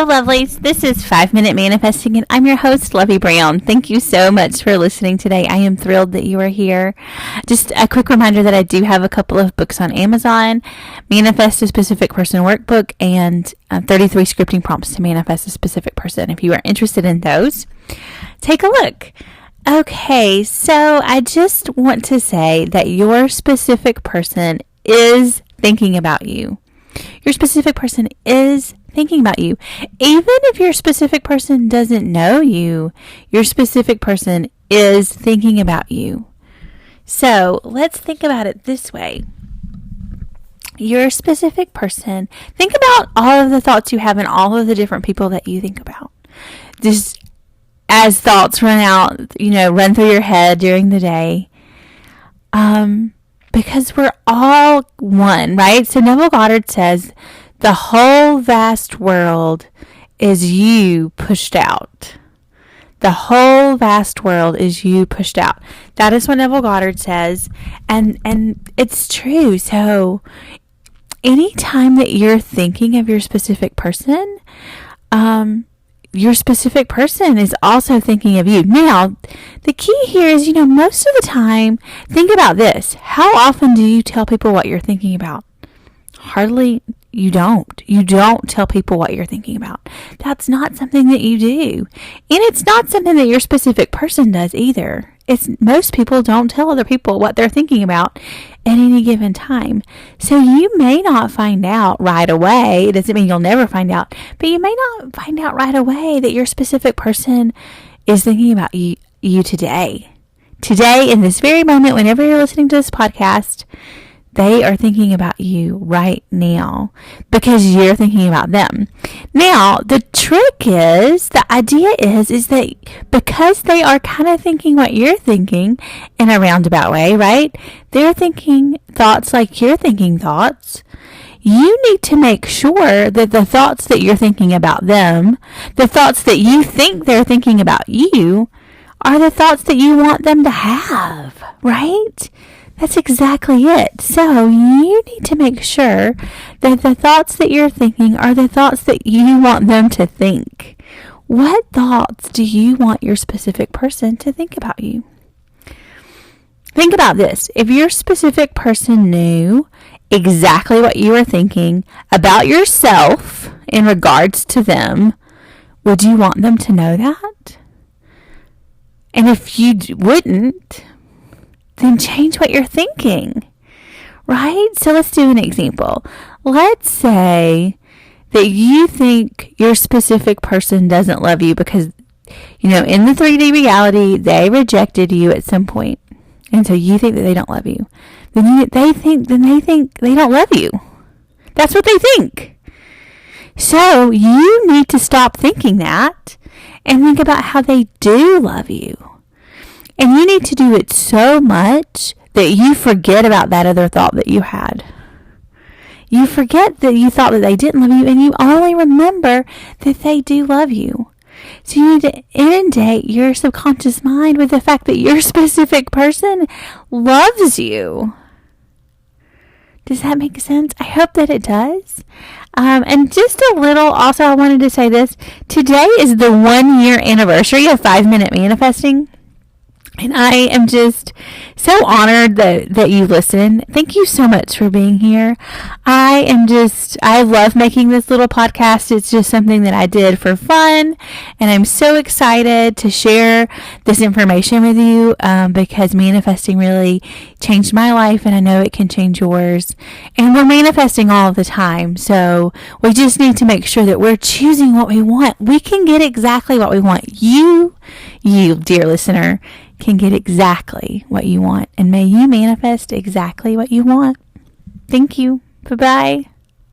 lovelies. This is 5-Minute Manifesting, and I'm your host, Lovey Brown. Thank you so much for listening today. I am thrilled that you are here. Just a quick reminder that I do have a couple of books on Amazon, Manifest a Specific Person Workbook, and 33 Scripting Prompts to Manifest a Specific Person. If you are interested in those, take a look. Okay, so I just want to say that your specific person is thinking about you. Your specific person is thinking about you. Even if your specific person doesn't know you, your specific person is thinking about you. So let's think about it this way. Your specific person, think about all of the thoughts you have and all of the different people that you think about. Just as thoughts run through your head during the day. Because we're all one, right? So Neville Goddard says, the whole vast world is you pushed out. The whole vast world is you pushed out. That is what Neville Goddard says. And it's true. So anytime that you're thinking of your specific person, your specific person is also thinking of you. Now, the key here is, most of the time, think about this. How often do you tell people what you're thinking about? Hardly. You don't. You don't tell people what you're thinking about. That's not something that you do. And it's not something that your specific person does either. Most people don't tell other people what they're thinking about at any given time. So you may not find out right away. It doesn't mean you'll never find out, but you may not find out right away that your specific person is thinking about you today. Today, in this very moment, whenever you're listening to this podcast, they are thinking about you right now because you're thinking about them. Now, the idea is that because they are kind of thinking what you're thinking in a roundabout way, right? They're thinking thoughts like you're thinking thoughts. You need to make sure that the thoughts that you're thinking about them, the thoughts that you think they're thinking about you, are the thoughts that you want them to have, right? That's exactly it. So you need to make sure that the thoughts that you're thinking are the thoughts that you want them to think. What thoughts do you want your specific person to think about you? Think about this. If your specific person knew exactly what you were thinking about yourself in regards to them, would you want them to know that? And if you wouldn't, then change what you're thinking, right? So let's do an example. Let's say that you think your specific person doesn't love you because, in the 3D reality, they rejected you at some point. And so you think that they don't love you. Then they think they don't love you. That's what they think. So you need to stop thinking that and think about how they do love you. And you need to do it so much that you forget about that other thought that you had. You forget that you thought that they didn't love you, and you only remember that they do love you. So you need to inundate your subconscious mind with the fact that your specific person loves you. Does that make sense? I hope that it does. And just a little, also I wanted to say this. Today is the 1-year anniversary of 5-Minute Manifesting. And I am just so honored that you listen. Thank you so much for being here. I love making this little podcast. It's just something that I did for fun. And I'm so excited to share this information with you because manifesting really changed my life. And I know it can change yours. And we're manifesting all the time. So we just need to make sure that we're choosing what we want. We can get exactly what we want. You, dear listener, can get exactly what you want. And may you manifest exactly what you want. Thank you. Bye-bye.